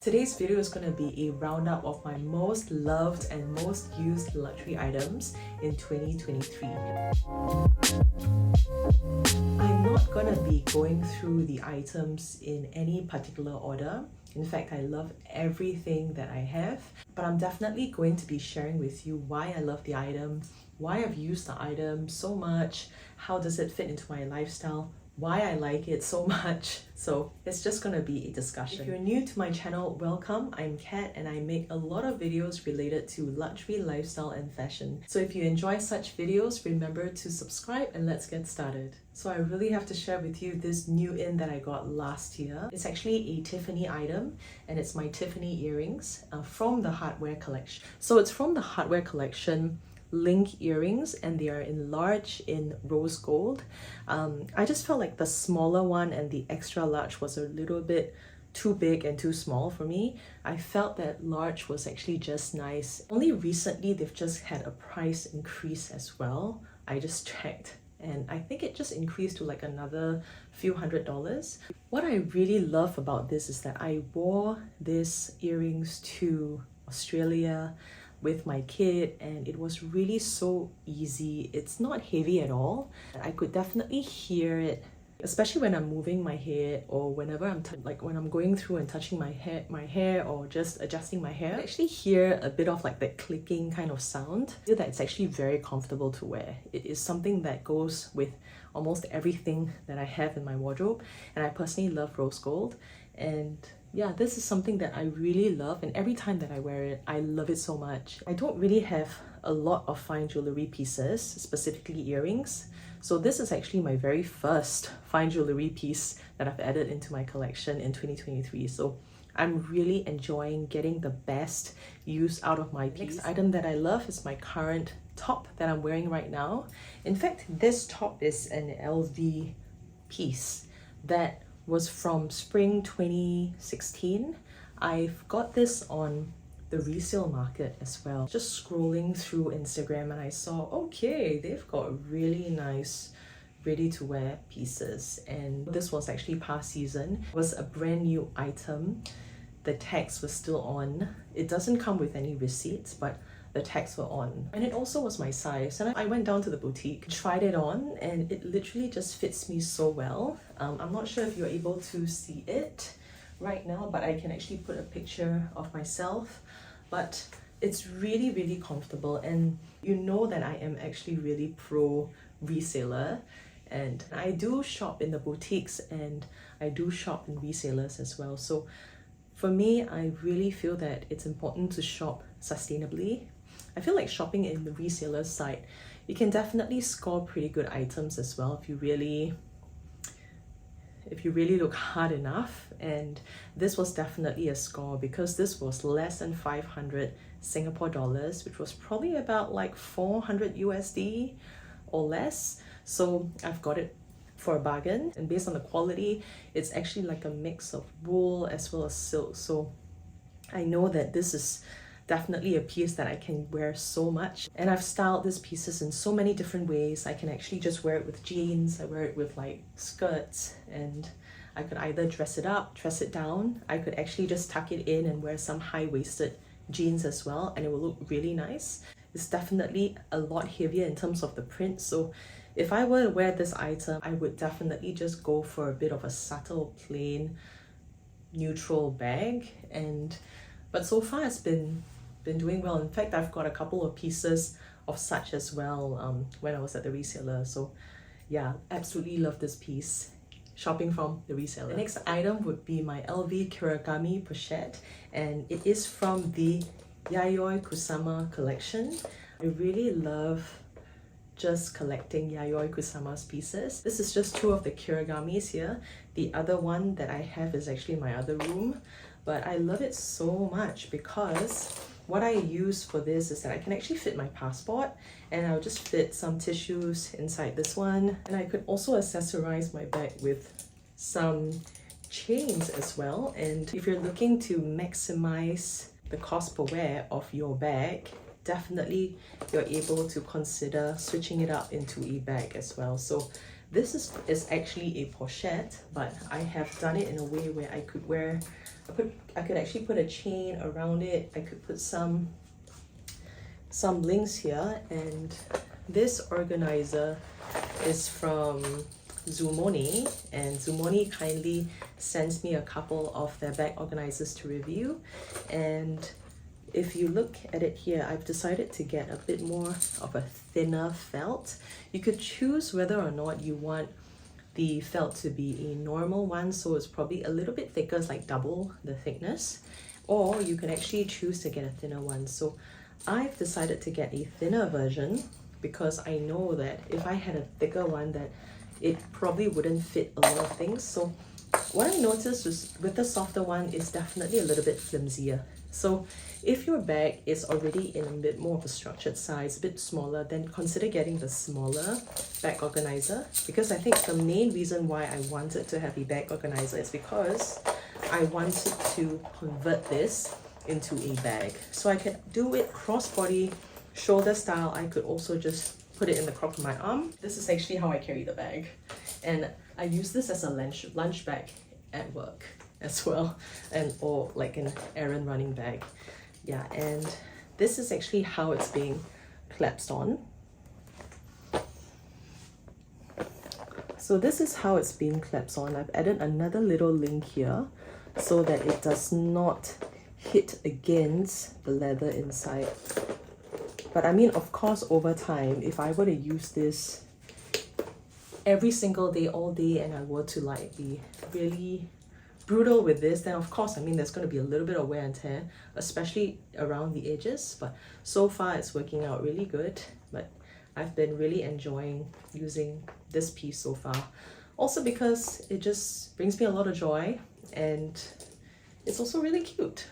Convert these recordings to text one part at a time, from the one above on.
Today's video is going to be a roundup of my most loved and most used luxury items in 2023. I'm not going to be going through the items in any particular order. In fact, I love everything that I have, but I'm definitely going to be sharing with you why I love the item, why I've used the item so much, how does it fit into my lifestyle, why I like it so much. So it's just gonna be a discussion. If you're new to my channel, welcome. I'm Kat and I make a lot of videos related to luxury, lifestyle and fashion. So if you enjoy such videos, remember to subscribe and let's get started. So I really have to share with you this new in that I got last year. It's actually a Tiffany item and it's my Tiffany earrings from the Hardwear collection. So it's from the Hardwear collection link earrings and they are in large in rose gold. I just felt like the smaller one and the extra large was a little bit too big and too small for me. I felt that large was actually just nice. Only recently they've just had a price increase as well. I just checked and I think it just increased to like another few $100s. What I really love about this is that I wore these earrings to Australia with my kid and it was really so easy. It's not heavy at all. I could definitely hear it, especially when I'm moving my hair or whenever I'm when I'm going through and touching my hair or just adjusting my hair. I actually hear a bit of like that clicking kind of sound. I feel that it's actually very comfortable to wear. It is something that goes with almost everything that I have in my wardrobe, and I personally love rose gold. And yeah, this is something that I really love, and every time that I wear it, I love it so much. I don't really have a lot of fine jewelry pieces, specifically earrings. So this is actually my very first fine jewelry piece that I've added into my collection in 2023. So I'm really enjoying getting the best use out of my piece. Next item that I love is my current top that I'm wearing right now. In fact, this top is an LV piece that was from spring 2016. I've got this on the resale market as well. Just scrolling through Instagram and I saw, okay, they've got really nice ready-to-wear pieces, and this was actually past season. It was a brand new item. The tags were still on. It doesn't come with any receipts, but the tags were on, and it also was my size. And I went down to the boutique, tried it on, and it literally just fits me so well. I'm not sure if you're able to see it right now, but I can actually put a picture of myself. But it's really, really comfortable, and you know that I am actually really pro reseller, and I do shop in the boutiques and I do shop in resellers as well. So for me, I really feel that it's important to shop sustainably. I feel like shopping in the reseller site, you can definitely score pretty good items as well if you really look hard enough. And this was definitely a score because this was less than 500 Singapore dollars, which was probably about like 400 USD or less. So I've got it for a bargain, and based on the quality, it's actually like a mix of wool as well as silk. So I know that this is definitely a piece that I can wear so much, and I've styled these pieces in so many different ways. I can actually just wear it with jeans, I wear it with like skirts, and I could either dress it up, dress it down. I could actually just tuck it in and wear some high-waisted jeans as well, and it will look really nice. It's definitely a lot heavier in terms of the print, so if I were to wear this item, I would definitely just go for a bit of a subtle, plain, neutral bag. But so far it's been doing well. In fact, I've got a couple of pieces of such as well when I was at the reseller. So yeah, absolutely love this piece, shopping from the reseller. The next item would be my LV Kiragami Pochette, and it is from the Yayoi Kusama collection. I really love just collecting Yayoi Kusama's pieces. This is just two of the Kiragamis here. The other one that I have is actually in my other room, but I love it so much because what I use for this is that I can actually fit my passport, and I'll just fit some tissues inside this one. And I could also accessorize my bag with some chains as well. And if you're looking to maximize the cost per wear of your bag, definitely you're able to consider switching it up into a bag as well. So is actually a pochette, but I have done it in a way where I could I could actually put a chain around it. I could put some links here, and this organizer is from Zoomoni, and Zoomoni kindly sends me a couple of their bag organizers to review. And if you look at it here, I've decided to get a bit more of a thinner felt. You could choose whether or not you want the felt to be a normal one, so it's probably a little bit thicker, it's like double the thickness, or you can actually choose to get a thinner one. So I've decided to get a thinner version because I know that if I had a thicker one, that it probably wouldn't fit a lot of things. So what I noticed was with the softer one, it's definitely a little bit flimsier. So if your bag is already in a bit more of a structured size, a bit smaller, then consider getting the smaller bag organizer, because I think the main reason why I wanted to have a bag organizer is because I wanted to convert this into a bag. So I could do it crossbody, shoulder style. I could also just put it in the crop of my arm. This is actually how I carry the bag. And I use this as a lunch bag at work as well, and or like an errand running bag. Yeah, and this is actually how it's being clasped on. So this is how it's being clasped on. I've added another little link here so that it does not hit against the leather inside. But I mean, of course, over time, if I were to use this every single day, all day, and I were to like be really brutal with this, then of course, I mean, there's going to be a little bit of wear and tear, especially around the edges. But so far it's working out really good. But I've been really enjoying using this piece so far, also because it just brings me a lot of joy, and it's also really cute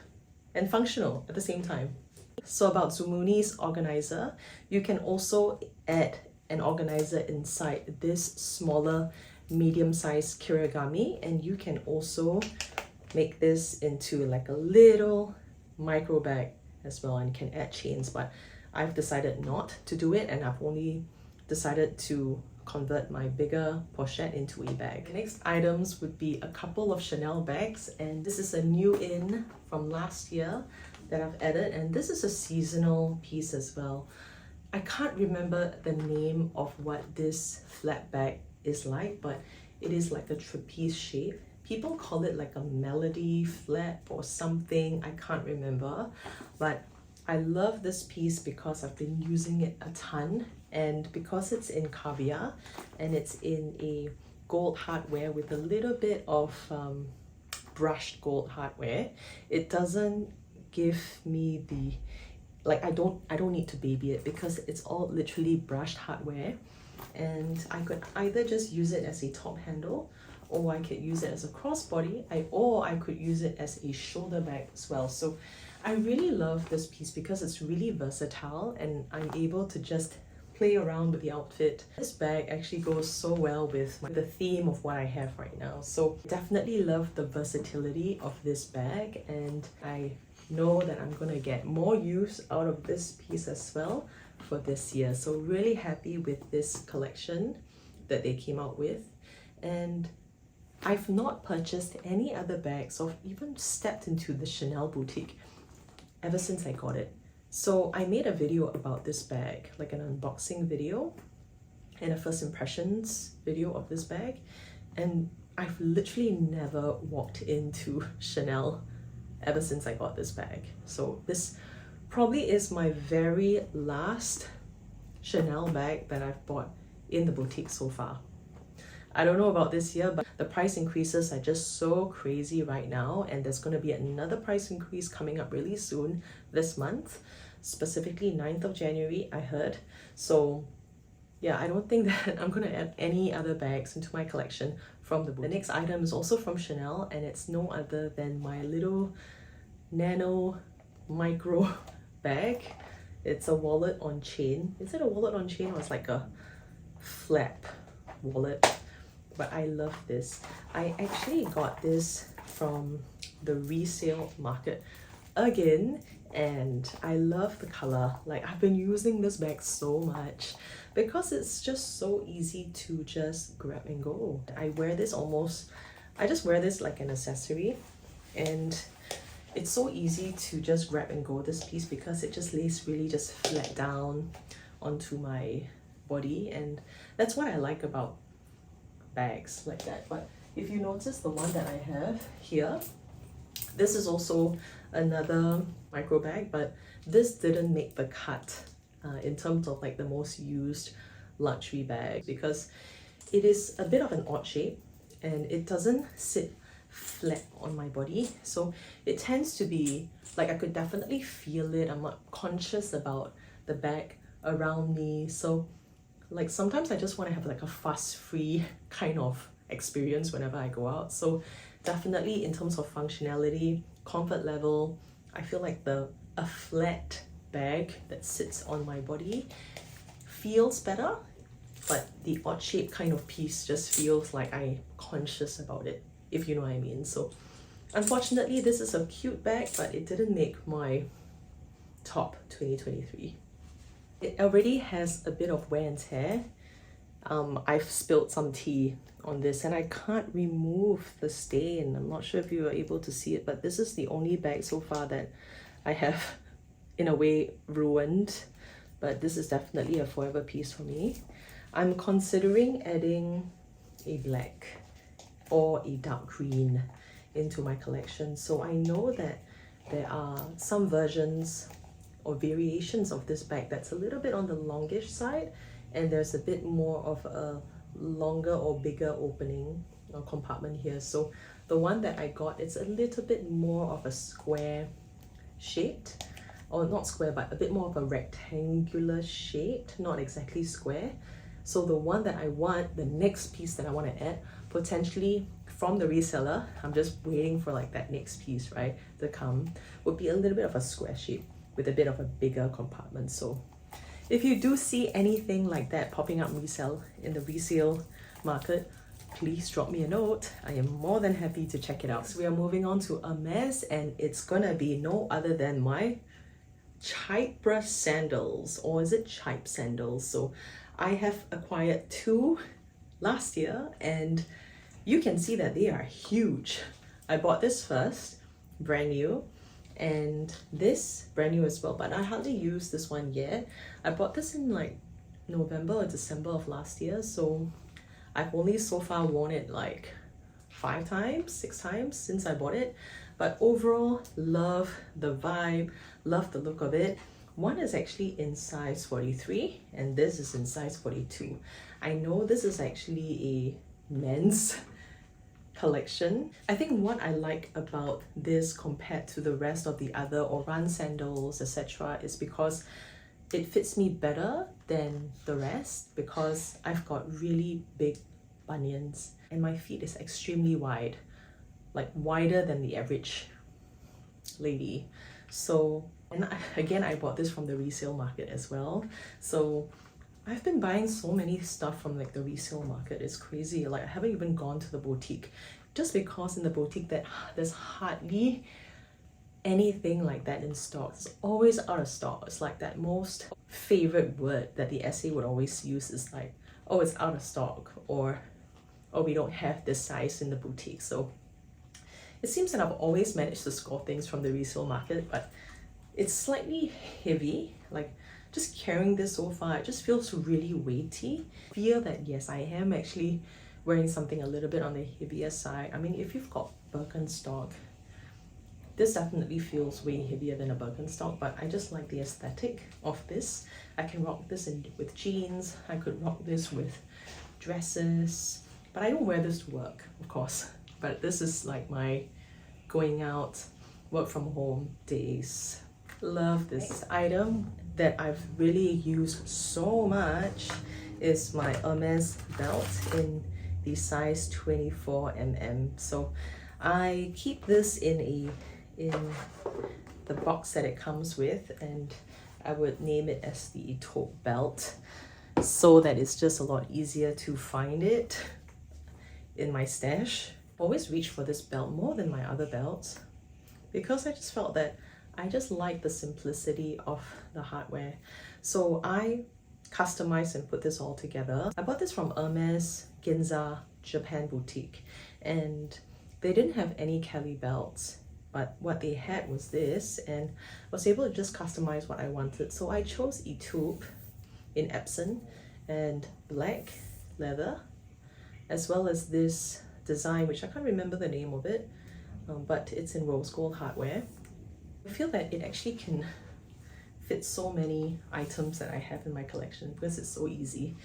and functional at the same time. So about Zoomoni's organizer, you can also add an organizer inside this smaller medium-sized Kiragami, and you can also make this into like a little micro bag as well, and can add chains. But I've decided not to do it, and I've only decided to convert my bigger pochette into a bag. The next items would be a couple of Chanel bags, and this is a new in from last year that I've added, and this is a seasonal piece as well. I can't remember the name of what this flat bag is like, but it is like a trapeze shape. People call it like a melody flap or something, I can't remember. But I love this piece because I've been using it a ton, and because it's in caviar and it's in a gold hardware with a little bit of brushed gold hardware, it doesn't give me the, like, I don't need to baby it because it's all literally brushed hardware. And I could either just use it as a top handle, or I could use it as a crossbody, or I could use it as a shoulder bag as well. So I really love this piece because it's really versatile, and I'm able to just play around with the outfit. This bag actually goes so well with the theme of what I have right now. So definitely love the versatility of this bag, and I know that I'm gonna get more use out of this piece as well for this year. So really happy with this collection that they came out with. And I've not purchased any other bags or even stepped into the Chanel boutique ever since I got it. So I made a video about this bag, like an unboxing video and a first impressions video of this bag, and I've literally never walked into Chanel ever since I got this bag. So this probably is my very last Chanel bag that I've bought in the boutique so far. I don't know about this year, but the price increases are just so crazy right now, and there's going to be another price increase coming up really soon this month, specifically 9th of January, I heard. So yeah, I don't think that I'm going to add any other bags into my collection from the boutique. The next item is also from Chanel, and it's no other than my little nano micro bag. It's a wallet on chain. Is it a wallet on chain, or it's like a flap wallet? But I love this. I actually got this from the resale market again, and I love the color. Like, I've been using this bag so much because it's just so easy to just grab and go. I wear this almost, I just wear this like an accessory, and it's so easy to just grab and go this piece because it just lays really just flat down onto my body, and that's what I like about bags like that. But if you notice the one that I have here, this is also another micro bag, but this didn't make the cut in terms of like the most used luxury bag because it is a bit of an odd shape and it doesn't sit flat on my body, so it tends to be like I could definitely feel it. I'm not conscious about the bag around me, so like sometimes I just want to have like a fuss-free kind of experience whenever I go out. So definitely in terms of functionality, comfort level, I feel like a flat bag that sits on my body feels better, but the odd shape kind of piece just feels like I'm conscious about it, if you know what I mean. So unfortunately, this is a cute bag, but it didn't make my top 2023. It already has a bit of wear and tear. I've spilled some tea on this and I can't remove the stain. I'm not sure if you are able to see it, but this is the only bag so far that I have in a way ruined, but this is definitely a forever piece for me. I'm considering adding a black or a dark green into my collection. So I know that there are some versions or variations of this bag that's a little bit on the longish side, and there's a bit more of a longer or bigger opening or compartment here. So the one that I got, it's a little bit more of a square shaped, or not square, but a bit more of a rectangular shaped, not exactly square. So the one that I want, the next piece that I want to add, potentially from the reseller, I'm just waiting for like that next piece, right, to come, would be a little bit of a square shape with a bit of a bigger compartment. So if you do see anything like that popping up in the resale market, please drop me a note. I am more than happy to check it out. So we are moving on to Hermes, and it's gonna be no other than my chypre sandals, or is it chypre sandals? So I have acquired two last year, and you can see that they are huge. I bought this first, brand new, and this brand new as well, but I hardly used this one yet. I bought this in like November or December of last year, so I've only so far worn it like 5 times, 6 times since I bought it. But overall, love the vibe, love the look of it. One is actually in size 43 and this is in size 42. I know this is actually a men's collection. I think what I like about this compared to the rest of the other or run sandals, etc., is because it fits me better than the rest, because I've got really big bunions and my feet is extremely wide, like wider than the average lady. So, and again, I bought this from the resale market as well. So I've been buying so many stuff from like the resale market. It's crazy. Like I haven't even gone to the boutique, just because in the boutique that there's hardly anything like that in stock. It's always out of stock. It's like that most favorite word that the SA would always use is like, oh, it's out of stock, or oh, we don't have this size in the boutique. So it seems that I've always managed to score things from the resale market, but it's slightly heavy. Like just carrying this so far, it just feels really weighty. I feel that yes, I am actually wearing something a little bit on the heavier side. I mean, if you've got Birkenstock, this definitely feels way heavier than a Birkenstock, but I just like the aesthetic of this. I can rock this with jeans. I could rock this with dresses, but I don't wear this to work, of course. But this is like my going out, work from home days. Love this item that I've really used so much is my Hermes belt in the size 24mm. So I keep this in the box that it comes with, and I would name it as the etoupe belt, so that it's just a lot easier to find it in my stash. Always reach for this belt more than my other belts, because I just felt that I just like the simplicity of the hardware. So I customized and put this all together. I bought this from Hermes Ginza Japan boutique, and they didn't have any Kelly belts, but what they had was this, and was able to just customize what I wanted. So I chose etoupe in Epsom and black leather, as well as this design, which I can't remember the name of it, but it's in rose gold hardware. I feel that it actually can fit so many items that I have in my collection because it's so easy.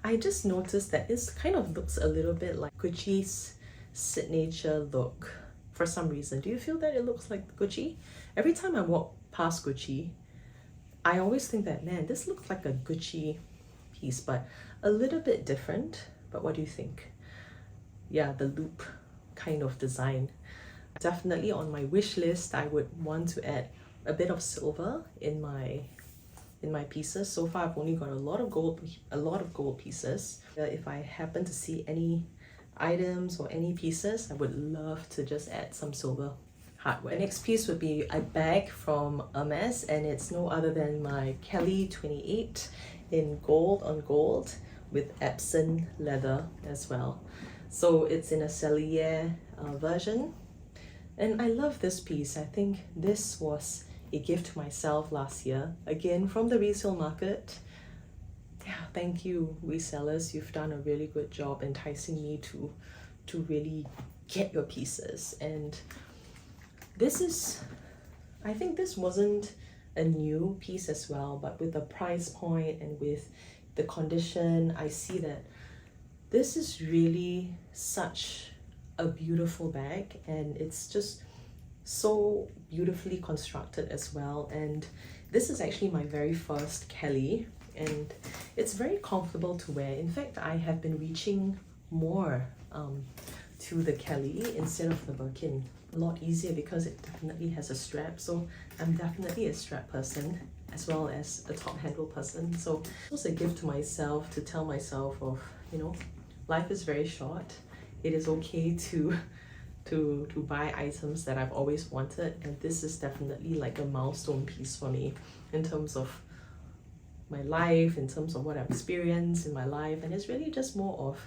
I just noticed that it kind of looks a little bit like Gucci's signature look for some reason. Do you feel that it looks like Gucci? Every time I walk past Gucci, I always think that, man, this looks like a Gucci piece, but a little bit different. But what do you think? Yeah, the loop kind of design. Definitely on my wish list, I would want to add a bit of silver in my pieces. So far I've only got a lot of gold pieces. If I happen to see any items or any pieces, I would love to just add some silver hardware. The next piece would be a bag from Hermes, and it's no other than my Kelly 28 in gold on gold with Epsom leather as well. So it's in a Cellier version, and I love this piece. I think this was a gift to myself last year, again from the resale market. Yeah, thank you resellers, you've done a really good job enticing me to really get your pieces. And this is, I think this wasn't a new piece as well, but with the price point and with the condition, I see that this is really such a beautiful bag, and it's just so beautifully constructed as well. And this is actually my very first Kelly, and it's very comfortable to wear. In fact, I have been reaching more to the Kelly instead of the Birkin. A lot easier because it definitely has a strap, so I'm definitely a strap person as well as a top handle person. So it was a gift to myself to tell myself of, you know, life is very short. It is okay to buy items that I've always wanted, and this is definitely like a milestone piece for me in terms of my life, in terms of what I've experienced in my life. And it's really just more of,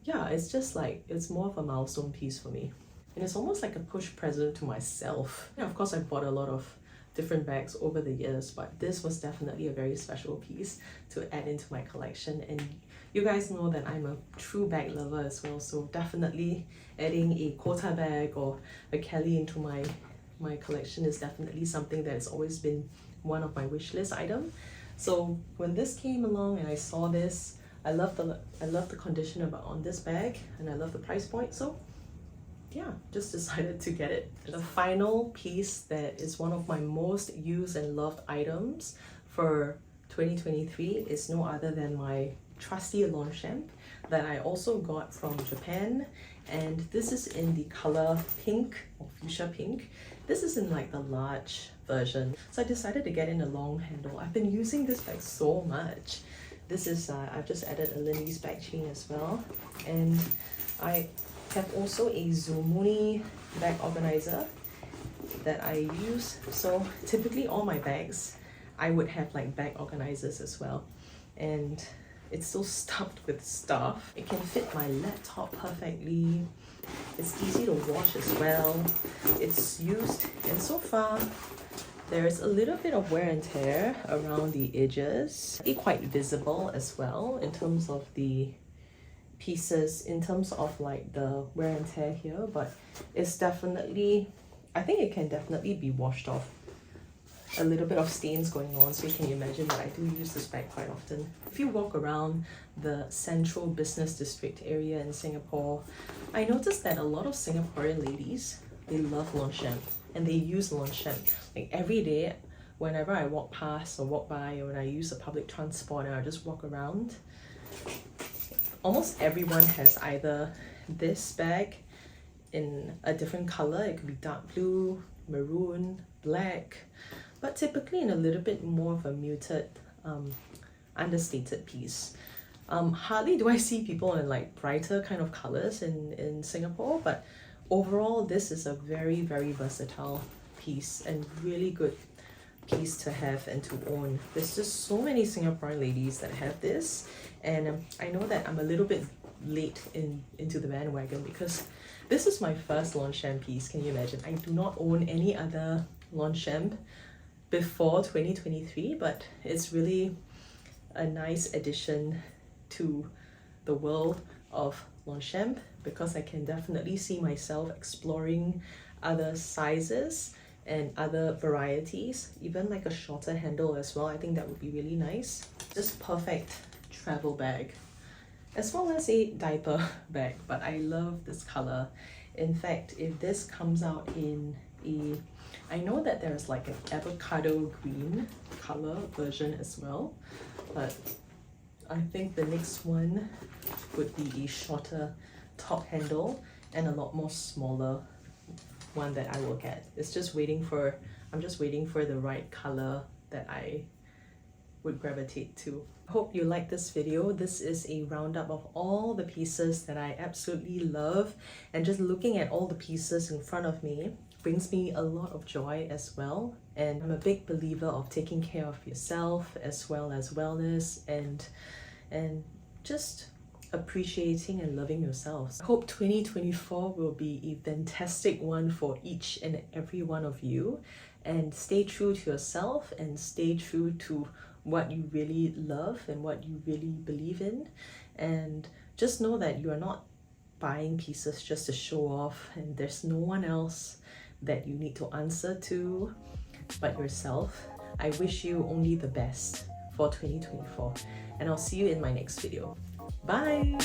yeah, it's just like, it's more of a milestone piece for me. And it's almost like a push present to myself. Yeah, of course, I've bought a lot of different bags over the years, but this was definitely a very special piece to add into my collection. And you guys know that I'm a true bag lover as well, so definitely adding a Kota bag or a Kelly into my collection is definitely something that has always been one of my wish list items. So when this came along and I saw this, I love the condition on this bag, and I love the price point, so yeah, just decided to get it. The final piece that is one of my most used and loved items for 2023 is no other than my trusty Longchamp that I also got from Japan, and this is in the color pink or fuchsia pink. This is in like the large version, so I decided to get in a long handle. I've been using this bag so much. This is I've just added a Lindy's bag chain as well, and I have also a Zoomoni bag organizer that I use. So typically all my bags, I would have like bag organizers as well, and it's still stuffed with stuff. It can fit my laptop perfectly. It's easy to wash as well. It's used, and so far there's a little bit of wear and tear around the edges. It's quite visible as well in terms of the pieces, in terms of like the wear and tear here, but it's definitely, I think it can definitely be washed off. A little bit of stains going on, so you can imagine that I do use this bag quite often. If you walk around the central business district area in Singapore, I noticed that a lot of Singaporean ladies, they love Longchamp and they use Longchamp. Like every day, whenever I walk past or walk by, or when I use the public transport and I just walk around, almost everyone has either this bag in a different color. It could be dark blue, maroon, black, but typically in a little bit more of a muted, understated piece. Hardly do I see people in like brighter kind of colors in Singapore, but overall this is a very, very versatile piece and really good piece to have and to own. There's just so many Singaporean ladies that have this, and I know that I'm a little bit late into the bandwagon because this is my first Longchamp piece. Can you imagine? I do not own any other Longchamp before 2023, but it's really a nice addition to the world of Longchamp because I can definitely see myself exploring other sizes and other varieties, even like a shorter handle as well. I think that would be really nice. Just perfect travel bag, as well as a diaper bag, but I love this color. In fact, if this comes out in a, I know that there's like an avocado green color version as well, but I think the next one would be a shorter top handle and a lot more smaller one that I will get. It's just waiting for, I'm just waiting for the right color that I would gravitate to. I hope you like this video. This is a roundup of all the pieces that I absolutely love, and just looking at all the pieces in front of me brings me a lot of joy as well. And I'm a big believer of taking care of yourself as well as wellness and just appreciating and loving yourselves. I hope 2024 will be a fantastic one for each and every one of you, and stay true to yourself and stay true to what you really love and what you really believe in, and just know that you are not buying pieces just to show off, and there's no one else that you need to answer to but yourself. I wish you only the best for 2024, and I'll see you in my next video. Bye!